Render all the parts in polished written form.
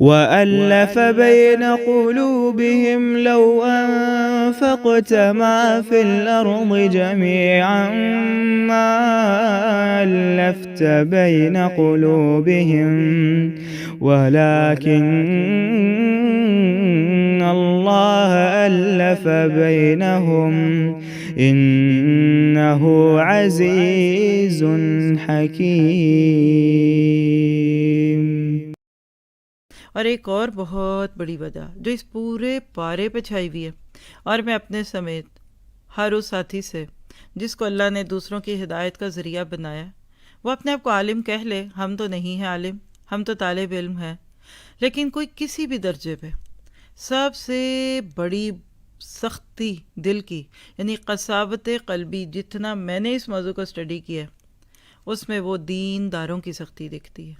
वअल्लफ़ ban क़ुलूबिहिम लौ अनफ़क़त मा fill अर्ज़ि जमीअन मा अल्लफ़्त ban क़ुलूबिहिम वलाकिन्न अल्लाह अल्लफ़ बैनहुम इन्नहु अज़ीज़ुन हकीम। और एक और बहुत बड़ी वजह जो इस पूरे पारे पे छाई हुई है, और मैं अपने समेत हर उस साथी से जिसको अल्लाह ने दूसरों की हिदायत का ज़रिया बनाया, वो अपने आप को आलिम कह ले। हम तो नहीं हैं आलिम, हम तो तालिब इल्म है। लेकिन कोई किसी भी दर्जे पे सबसे बड़ी सख्ती दिल की, यानी कसावत क़ल्बी, जितना मैंने इस मौजू को स्टडी किया है उसमें वो दीनदारों की सख्ती दिखती है।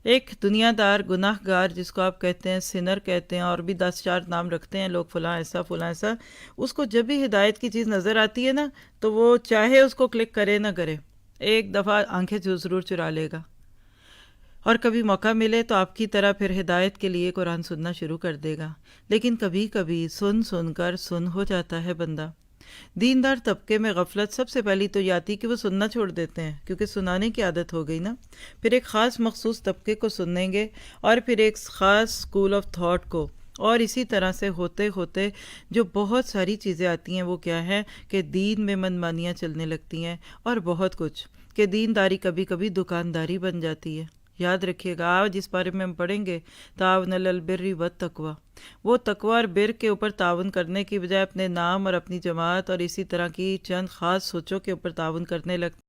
एक दुनियादार गुनाहगार जिसको आप कहते हैं, सिनर कहते हैं, और भी 10 4 नाम रखते हैं लोग, फ़लाँ ऐसा, उसको जब भी हिदायत की चीज़ नज़र आती है ना, तो वो चाहे उसको क्लिक करे ना करे, एक दफ़ा आंखें ज़रूर चुरा लेगा। और कभी मौका मिले तो आपकी तरह फिर हिदायत के लिए कुरान सुनना शुरू कर देगा। लेकिन कभी कभी सुन सुन कर सुन हो जाता है बंदा। दीनदार तबके में गफलत सबसे पहली तो ये आती कि वो सुनना छोड़ देते हैं, क्योंकि सुनाने की आदत हो गई ना। फिर एक ख़ास मखसूस तबके को सुनेंगे, और फिर एक ख़ास स्कूल ऑफ थॉट को, और इसी तरह से होते होते जो बहुत सारी चीज़ें आती हैं वो क्या है कि दीन में मनमानियाँ चलने लगती हैं, और बहुत कुछ कि दीनदारी कभी कभी दुकानदारी बन जाती है। याद रखिएगा, आज जिस बारे में हम पढ़ेंगे, तावन अलल बिर्रि व तकवा, वो तकवा और बिर के ऊपर तावन करने की बजाय अपने नाम और अपनी जमात और इसी तरह की चंद ख़ास सोचों के ऊपर तावन करने लगते